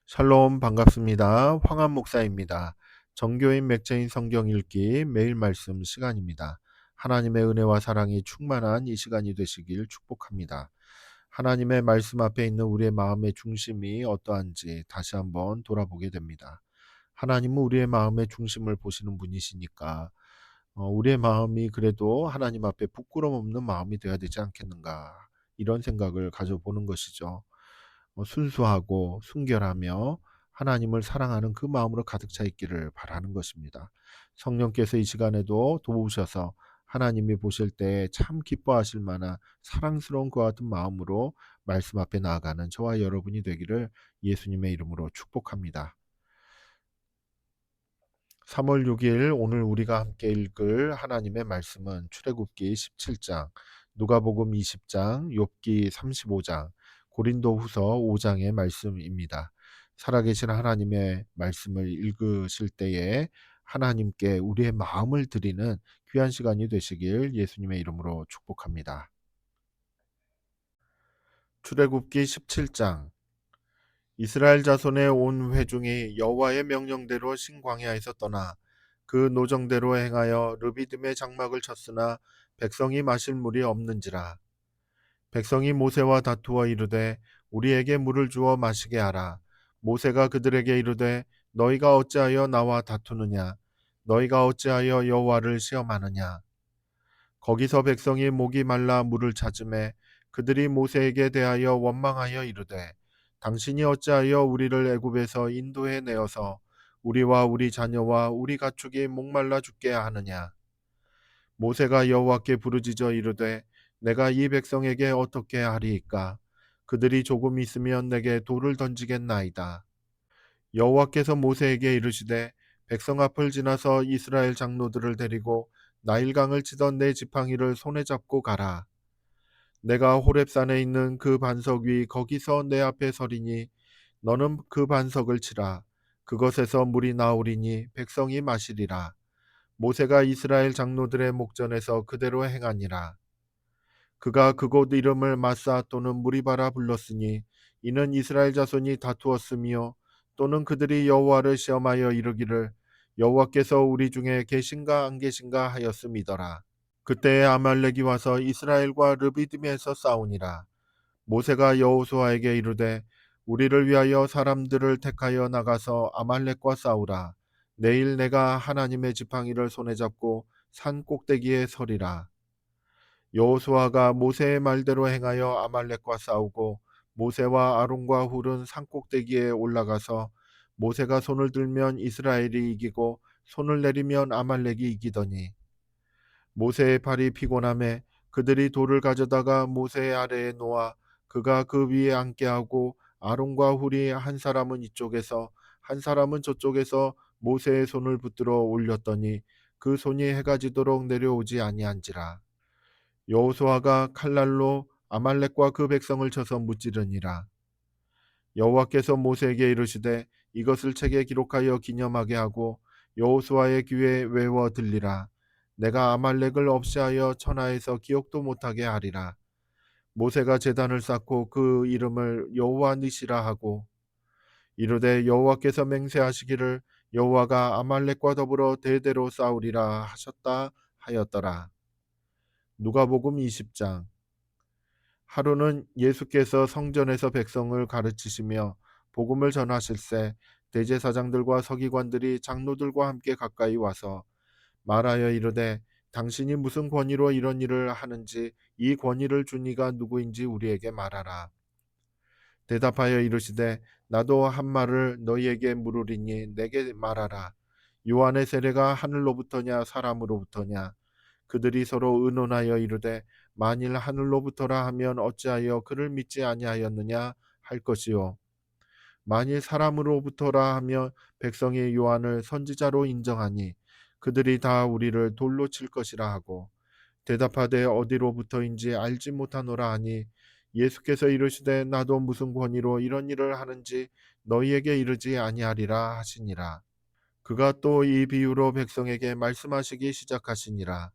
샬롬 반갑습니다. 황한 목사입니다. 정교인 맥체인 성경 읽기 매일 말씀 시간입니다. 하나님의 은혜와 사랑이 충만한 이 시간이 되시길 축복합니다. 하나님의 말씀 앞에 있는 우리의 마음의 중심이 어떠한지 다시 한번 돌아보게 됩니다. 하나님은 우리의 마음의 중심을 보시는 분이시니까 우리의 마음이 그래도 하나님 앞에 부끄럼 없는 마음이 되어야 되지 않겠는가, 이런 생각을 가져보는 것이죠. 순수하고 순결하며 하나님을 사랑하는 그 마음으로 가득 차 있기를 바라는 것입니다. 성령께서 이 시간에도 도우셔서 하나님이 보실 때 참 기뻐하실 만한 사랑스러운 그와 같은 마음으로 말씀 앞에 나아가는 저와 여러분이 되기를 예수님의 이름으로 축복합니다. 3월 6일 오늘 우리가 함께 읽을 하나님의 말씀은 출애굽기 17장, 누가복음 20장, 욥기 35장, 고린도후서 5장의 말씀입니다. 살아계신 하나님의 말씀을 읽으실 때에 하나님께 우리의 마음을 드리는 귀한 시간이 되시길 예수님의 이름으로 축복합니다. 출애굽기 17장. 이스라엘 자손의 온 회중이 여호와의 명령대로 신광야에서 떠나 그 노정대로 행하여 르비딤의 장막을 쳤으나 백성이 마실 물이 없는지라. 백성이 모세와 다투어 이르되 우리에게 물을 주어 마시게 하라. 모세가 그들에게 이르되 너희가 어찌하여 나와 다투느냐? 너희가 어찌하여 여호와를 시험하느냐? 거기서 백성이 목이 말라 물을 찾으매 그들이 모세에게 대하여 원망하여 이르되 당신이 어찌하여 우리를 애굽에서 인도해 내어서 우리와 우리 자녀와 우리 가축이 목말라 죽게 하느냐? 모세가 여호와께 부르짖어 이르되 내가 이 백성에게 어떻게 하리이까? 그들이 조금 있으면 내게 돌을 던지겠나이다. 여호와께서 모세에게 이르시되 백성 앞을 지나서 이스라엘 장로들을 데리고 나일강을 치던 내 지팡이를 손에 잡고 가라. 내가 호렙산에 있는 그 반석 위 거기서 내 앞에 서리니 너는 그 반석을 치라. 그것에서 물이 나오리니 백성이 마시리라. 모세가 이스라엘 장로들의 목전에서 그대로 행하니라. 그가 그곳 이름을 마사 또는 무리바라 불렀으니 이는 이스라엘 자손이 다투었으며 또는 그들이 여호와를 시험하여 이르기를 여호와께서 우리 중에 계신가 안 계신가 하였음이더라. 그때에 아말렉이 와서 이스라엘과 르비딤에서 싸우니라. 모세가 여호수아에게 이르되 우리를 위하여 사람들을 택하여 나가서 아말렉과 싸우라. 내일 내가 하나님의 지팡이를 손에 잡고 산 꼭대기에 서리라. 여호수아가 모세의 말대로 행하여 아말렉과 싸우고 모세와 아론과 훌은 산 꼭대기에 올라가서 모세가 손을 들면 이스라엘이 이기고 손을 내리면 아말렉이 이기더니 모세의 팔이 피곤함에 그들이 돌을 가져다가 모세의 아래에 놓아 그가 그 위에 앉게 하고 아론과 훌이 한 사람은 이쪽에서 한 사람은 저쪽에서 모세의 손을 붙들어 올렸더니 그 손이 해가 지도록 내려오지 아니한지라. 여호수아가 칼날로 아말렉과 그 백성을 쳐서 무찌르니라. 여호와께서 모세에게 이르시되 이것을 책에 기록하여 기념하게 하고 여호수아의 귀에 외워 들리라. 내가 아말렉을 없이하여 천하에서 기억도 못하게 하리라. 모세가 제단을 쌓고 그 이름을 여호와 니시라 하고 이르되 여호와께서 맹세하시기를 여호와가 아말렉과 더불어 대대로 싸우리라 하셨다 하였더라. 누가복음 20장. 하루는 예수께서 성전에서 백성을 가르치시며 복음을 전하실새 대제사장들과 서기관들이 장로들과 함께 가까이 와서 말하여 이르되 당신이 무슨 권위로 이런 일을 하는지 이 권위를 준 이가 누구인지 우리에게 말하라. 대답하여 이르시되 나도 한 말을 너희에게 물으리니 내게 말하라. 요한의 세례가 하늘로부터냐 사람으로부터냐? 그들이 서로 의논하여 이르되 만일 하늘로부터라 하면 어찌하여 그를 믿지 아니하였느냐 할 것이요 만일 사람으로부터라 하면 백성이 요한을 선지자로 인정하니 그들이 다 우리를 돌로 칠 것이라 하고 대답하되 어디로부터인지 알지 못하노라 하니 예수께서 이르시되 나도 무슨 권위로 이런 일을 하는지 너희에게 이르지 아니하리라 하시니라. 그가 또 이 비유로 백성에게 말씀하시기 시작하시니라.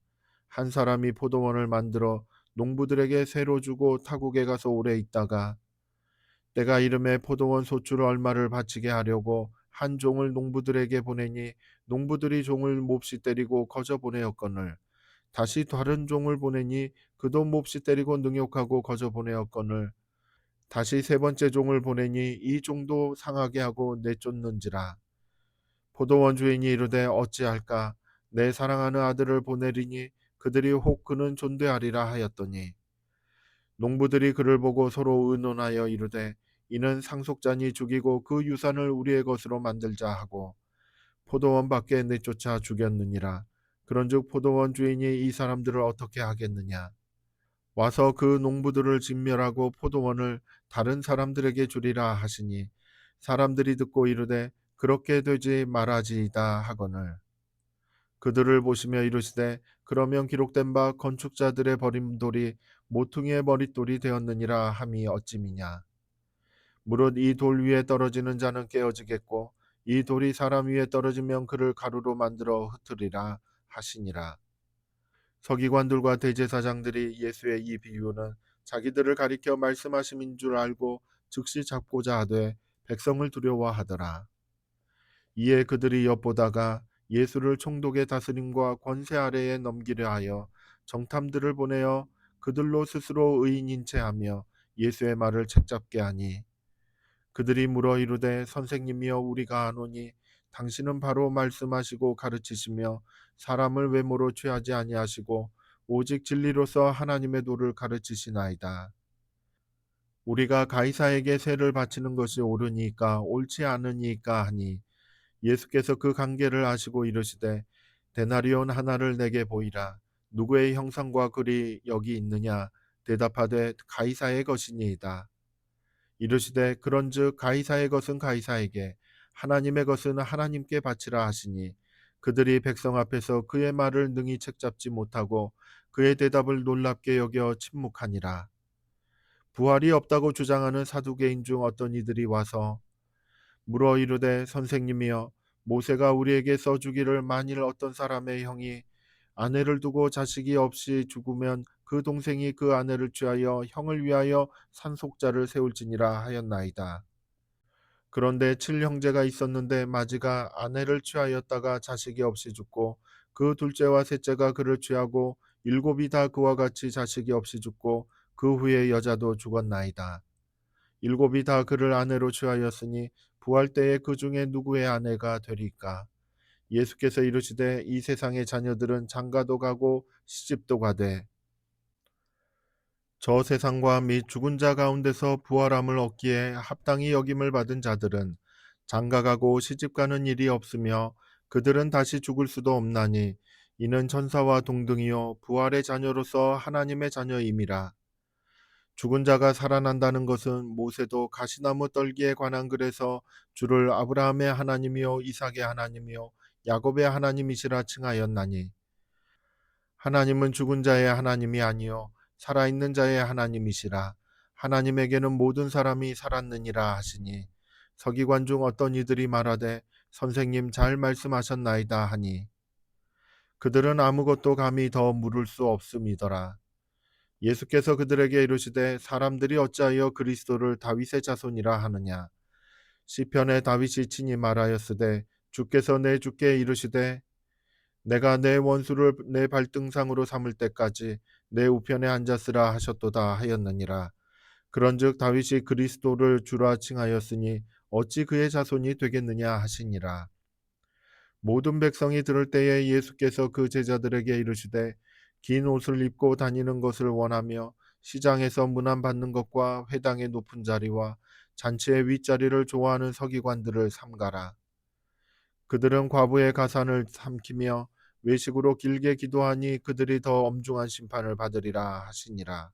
한 사람이 포도원을 만들어 농부들에게 새로 주고 타국에 가서 오래 있다가 때가 이름에 포도원 소출 얼마를 바치게 하려고 한 종을 농부들에게 보내니 농부들이 종을 몹시 때리고 거저 보내었거늘 다시 다른 종을 보내니 그도 몹시 때리고 능욕하고 거저 보내었거늘 다시 세 번째 종을 보내니 이 종도 상하게 하고 내쫓는지라. 포도원 주인이 이르되 어찌할까 내 사랑하는 아들을 보내리니 그들이 혹 그는 존대하리라 하였더니 농부들이 그를 보고 서로 의논하여 이르되 이는 상속자니 죽이고 그 유산을 우리의 것으로 만들자 하고 포도원 밖에 내쫓아 죽였느니라. 그런즉 포도원 주인이 이 사람들을 어떻게 하겠느냐. 와서 그 농부들을 진멸하고 포도원을 다른 사람들에게 주리라 하시니 사람들이 듣고 이르되 그렇게 되지 말아지이다 하거늘 그들을 보시며 이르시되 그러면 기록된 바 건축자들의 버린 돌이 모퉁이의 머릿돌이 되었느니라 함이 어찌미냐. 무릇 이 돌 위에 떨어지는 자는 깨어지겠고 이 돌이 사람 위에 떨어지면 그를 가루로 만들어 흩으리라 하시니라. 서기관들과 대제사장들이 예수의 이 비유는 자기들을 가리켜 말씀하심인 줄 알고 즉시 잡고자 하되 백성을 두려워하더라. 이에 그들이 엿보다가 예수를 총독의 다스림과 권세 아래에 넘기려 하여 정탐들을 보내어 그들로 스스로 의인인 채 하며 예수의 말을 책잡게 하니 그들이 물어 이르되 선생님이여 우리가 아노니 당신은 바로 말씀하시고 가르치시며 사람을 외모로 취하지 아니하시고 오직 진리로서 하나님의 도를 가르치시나이다. 우리가 가이사에게 세를 바치는 것이 옳으니까 옳지 않으니까 하니 예수께서 그 관계를 아시고 이르시되 데나리온 하나를 내게 보이라. 누구의 형상과 글이 여기 있느냐. 대답하되 가이사의 것이니이다. 이르시되 그런즉 가이사의 것은 가이사에게 하나님의 것은 하나님께 바치라 하시니 그들이 백성 앞에서 그의 말을 능히 책잡지 못하고 그의 대답을 놀랍게 여겨 침묵하니라. 부활이 없다고 주장하는 사두개인 중 어떤 이들이 와서 물어 이르되 선생님이여 모세가 우리에게 써주기를 만일 어떤 사람의 형이 아내를 두고 자식이 없이 죽으면 그 동생이 그 아내를 취하여 형을 위하여 산속자를 세울지니라 하였나이다. 그런데 칠형제가 있었는데 마지가 아내를 취하였다가 자식이 없이 죽고 그 둘째와 셋째가 그를 취하고 일곱이 다 그와 같이 자식이 없이 죽고 그 후에 여자도 죽었나이다. 일곱이 다 그를 아내로 취하였으니 부활 때에 그 중에 누구의 아내가 되리까? 예수께서 이르시되 이 세상의 자녀들은 장가도 가고 시집도 가되 저 세상과 및 죽은 자 가운데서 부활함을 얻기에 합당히 여김을 받은 자들은 장가가고 시집가는 일이 없으며 그들은 다시 죽을 수도 없나니 이는 천사와 동등이요 부활의 자녀로서 하나님의 자녀임이라. 죽은 자가 살아난다는 것은 모세도 가시나무 떨기에 관한 글에서 주를 아브라함의 하나님이요 이삭의 하나님이요 야곱의 하나님이시라 칭하였나니 하나님은 죽은 자의 하나님이 아니요 살아있는 자의 하나님이시라. 하나님에게는 모든 사람이 살았느니라 하시니 서기관 중 어떤 이들이 말하되 선생님 잘 말씀하셨나이다 하니 그들은 아무것도 감히 더 물을 수 없음이더라. 예수께서 그들에게 이르시되 사람들이 어찌하여 그리스도를 다윗의 자손이라 하느냐. 시편에 다윗이 친히 말하였으되 주께서 내 주께 이르시되 내가 내 원수를 내 발등상으로 삼을 때까지 내 우편에 앉았으라 하셨도다 하였느니라. 그런즉 다윗이 그리스도를 주라 칭하였으니 어찌 그의 자손이 되겠느냐 하시니라. 모든 백성이 들을 때에 예수께서 그 제자들에게 이르시되 긴 옷을 입고 다니는 것을 원하며 시장에서 문안 받는 것과 회당의 높은 자리와 잔치의 윗자리를 좋아하는 서기관들을 삼가라. 그들은 과부의 가산을 삼키며 외식으로 길게 기도하니 그들이 더 엄중한 심판을 받으리라 하시니라.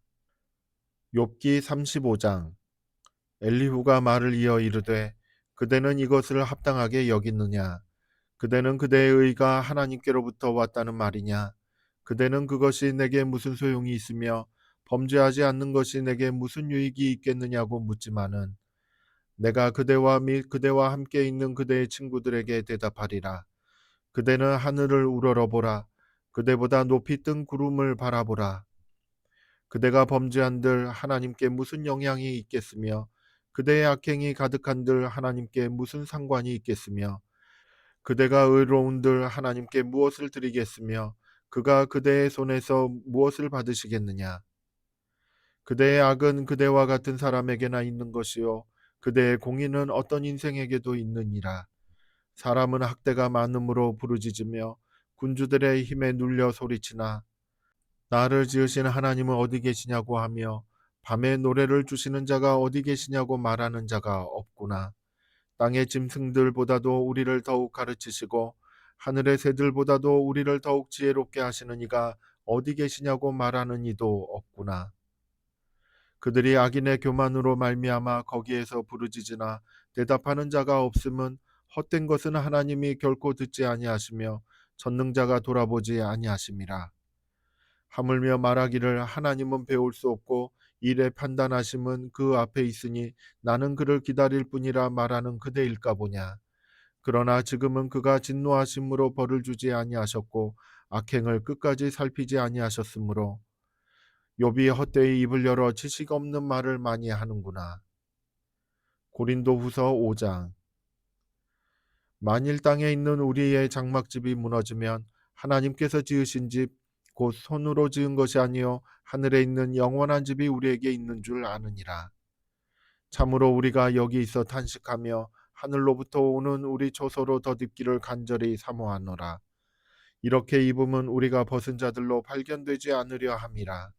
욥기 35장. 엘리후가 말을 이어 이르되 그대는 이것을 합당하게 여기느냐. 그대는 그대의 의가 하나님께로부터 왔다는 말이냐. 그대는 그것이 내게 무슨 소용이 있으며 범죄하지 않는 것이 내게 무슨 유익이 있겠느냐고 묻지만은 내가 그대와 및 그대와 함께 있는 그대의 친구들에게 대답하리라. 그대는 하늘을 우러러보라. 그대보다 높이 뜬 구름을 바라보라. 그대가 범죄한들 하나님께 무슨 영향이 있겠으며 그대의 악행이 가득한들 하나님께 무슨 상관이 있겠으며 그대가 의로운들 하나님께 무엇을 드리겠으며 그가 그대의 손에서 무엇을 받으시겠느냐. 그대의 악은 그대와 같은 사람에게나 있는 것이요 그대의 공의는 어떤 인생에게도 있느니라. 사람은 학대가 많음으로 부르짖으며 군주들의 힘에 눌려 소리치나 나를 지으신 하나님은 어디 계시냐고 하며 밤에 노래를 주시는 자가 어디 계시냐고 말하는 자가 없구나. 땅의 짐승들보다도 우리를 더욱 가르치시고 하늘의 새들보다도 우리를 더욱 지혜롭게 하시는 이가 어디 계시냐고 말하는 이도 없구나. 그들이 악인의 교만으로 말미암아 거기에서 부르짖으나 대답하는 자가 없음은 헛된 것은 하나님이 결코 듣지 아니하시며 전능자가 돌아보지 아니하심이라. 하물며 말하기를 하나님은 배울 수 없고 일의 판단하심은 그 앞에 있으니 나는 그를 기다릴 뿐이라 말하는 그대일까 보냐. 그러나 지금은 그가 진노하심으로 벌을 주지 아니하셨고 악행을 끝까지 살피지 아니하셨으므로 욥이 헛되이 입을 열어 지식 없는 말을 많이 하는구나. 고린도후서 5장. 만일 땅에 있는 우리의 장막집이 무너지면 하나님께서 지으신 집 곧 손으로 지은 것이 아니요 하늘에 있는 영원한 집이 우리에게 있는 줄 아느니라. 참으로 우리가 여기 있어 탄식하며 하늘로부터 오는 우리 조서로 덧입기를 간절히 사모하노라. 이렇게 입음은 우리가 벗은 자들로 발견되지 않으려 함이라.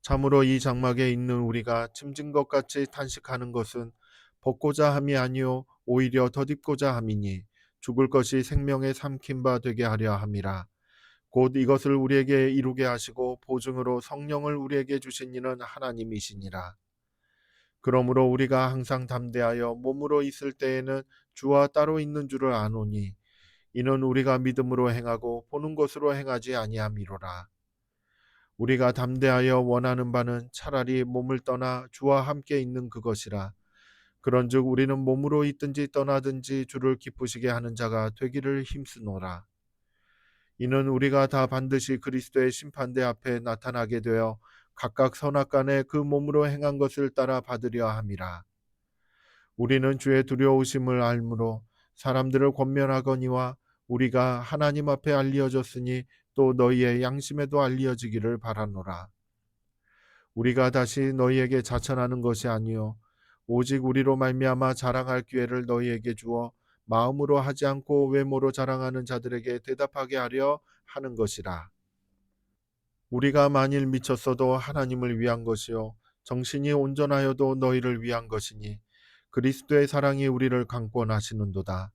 참으로 이 장막에 있는 우리가 짐진 것 같이 탄식하는 것은 벗고자 함이 아니요 오히려 덧입고자 함이니 죽을 것이 생명에 삼킨 바 되게 하려 함이라. 곧 이것을 우리에게 이루게 하시고 보증으로 성령을 우리에게 주신 이는 하나님이시니라. 그러므로 우리가 항상 담대하여 몸으로 있을 때에는 주와 따로 있는 줄을 아노니 이는 우리가 믿음으로 행하고 보는 것으로 행하지 아니함이로라. 우리가 담대하여 원하는 바는 차라리 몸을 떠나 주와 함께 있는 그것이라. 그런즉 우리는 몸으로 있든지 떠나든지 주를 기쁘시게 하는 자가 되기를 힘쓰노라. 이는 우리가 다 반드시 그리스도의 심판대 앞에 나타나게 되어 각각 선악간에 그 몸으로 행한 것을 따라 받으려 함이라. 우리는 주의 두려우심을 알므로 사람들을 권면하거니와 우리가 하나님 앞에 알리어졌으니 또 너희의 양심에도 알리어지기를 바라노라. 우리가 다시 너희에게 자천하는 것이 아니요 오직 우리로 말미암아 자랑할 기회를 너희에게 주어 마음으로 하지 않고 외모로 자랑하는 자들에게 대답하게 하려 하는 것이라. 우리가 만일 미쳤어도 하나님을 위한 것이요 정신이 온전하여도 너희를 위한 것이니 그리스도의 사랑이 우리를 강권하시는도다.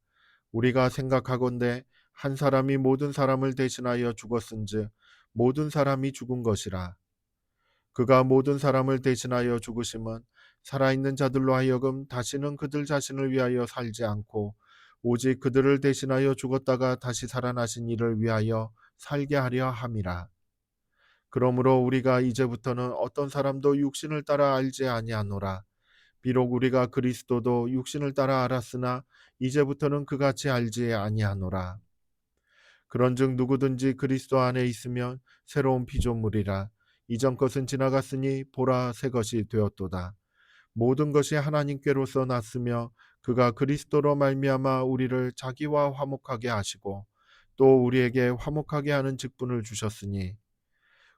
우리가 생각하건대 한 사람이 모든 사람을 대신하여 죽었은즉 모든 사람이 죽은 것이라. 그가 모든 사람을 대신하여 죽으심은 살아있는 자들로 하여금 다시는 그들 자신을 위하여 살지 않고 오직 그들을 대신하여 죽었다가 다시 살아나신 이를 위하여 살게 하려 함이라. 그러므로 우리가 이제부터는 어떤 사람도 육신을 따라 알지 아니하노라. 비록 우리가 그리스도도 육신을 따라 알았으나 이제부터는 그같이 알지 아니하노라. 그런즉 누구든지 그리스도 안에 있으면 새로운 피조물이라. 이전 것은 지나갔으니 보라 새 것이 되었도다. 모든 것이 하나님께로서 났으며 그가 그리스도로 말미암아 우리를 자기와 화목하게 하시고 또 우리에게 화목하게 하는 직분을 주셨으니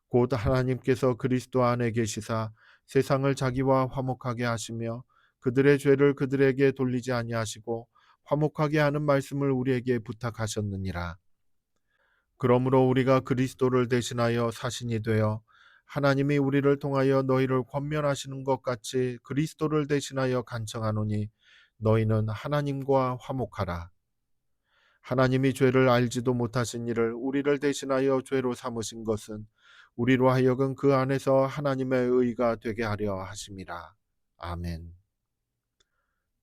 곧 하나님께서 그리스도 안에 계시사 세상을 자기와 화목하게 하시며 그들의 죄를 그들에게 돌리지 아니하시고 화목하게 하는 말씀을 우리에게 부탁하셨느니라. 그러므로 우리가 그리스도를 대신하여 사신이 되어 하나님이 우리를 통하여 너희를 권면하시는 것 같이 그리스도를 대신하여 간청하노니 너희는 하나님과 화목하라. 하나님이 죄를 알지도 못하신 이를 우리를 대신하여 죄로 삼으신 것은 우리로 하여금 그 안에서 하나님의 의가 되게 하려 하심이라. 아멘.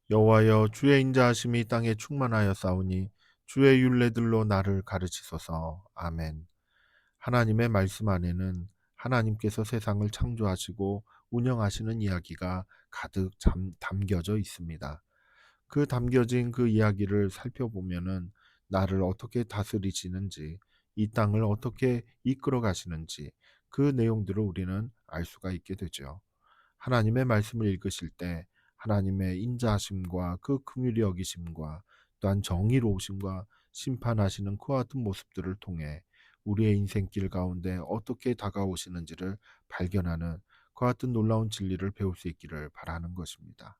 여호와여 주의 인자하심이 땅에 충만하여 싸우니 주의 율례들로 나를 가르치소서. 아멘. 하나님의 말씀 안에는 하나님께서 세상을 창조하시고 운영하시는 이야기가 가득 담겨져 있습니다. 그 담겨진 그 이야기를 살펴보면은 나를 어떻게 다스리시는지, 이 땅을 어떻게 이끌어 가시는지 그 내용들을 우리는 알 수가 있게 되죠. 하나님의 말씀을 읽으실 때 하나님의 인자하심과 그 긍휼히 여기심과 또한 정의로우심과 심판하시는 그와 같은 모습들을 통해 우리의 인생길 가운데 어떻게 다가오시는지를 발견하는 그와 같은 놀라운 진리를 배울 수 있기를 바라는 것입니다.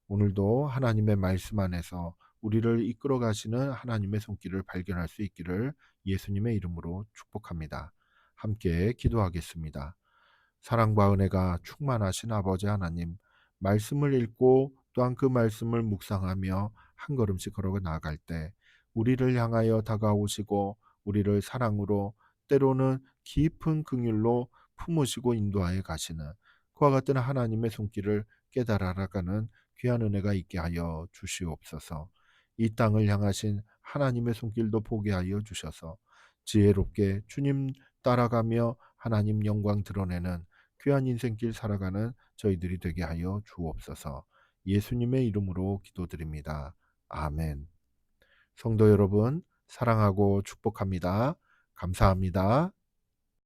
오늘도 하나님의 말씀 안에서 우리를 이끌어 가시는 하나님의 손길을 발견할 수 있기를 예수님의 이름으로 축복합니다. 함께 기도하겠습니다. 사랑과 은혜가 충만하신 아버지 하나님, 말씀을 읽고 또한 그 말씀을 묵상하며 한 걸음씩 걸어 나아갈 때 우리를 향하여 다가오시고 우리를 사랑으로 때로는 깊은 긍휼로 품으시고 인도하여 가시는 그와 같은 하나님의 손길을 깨달아 알아가는 귀한 은혜가 있게 하여 주시옵소서. 이 땅을 향하신 하나님의 손길도 보게 하여 주셔서 지혜롭게 주님 따라가며 하나님 영광 드러내는 귀한 인생길 살아가는 저희들이 되게 하여 주옵소서. 예수님의 이름으로 기도드립니다. 아멘. 성도 여러분, 사랑하고 축복합니다. 감사합니다.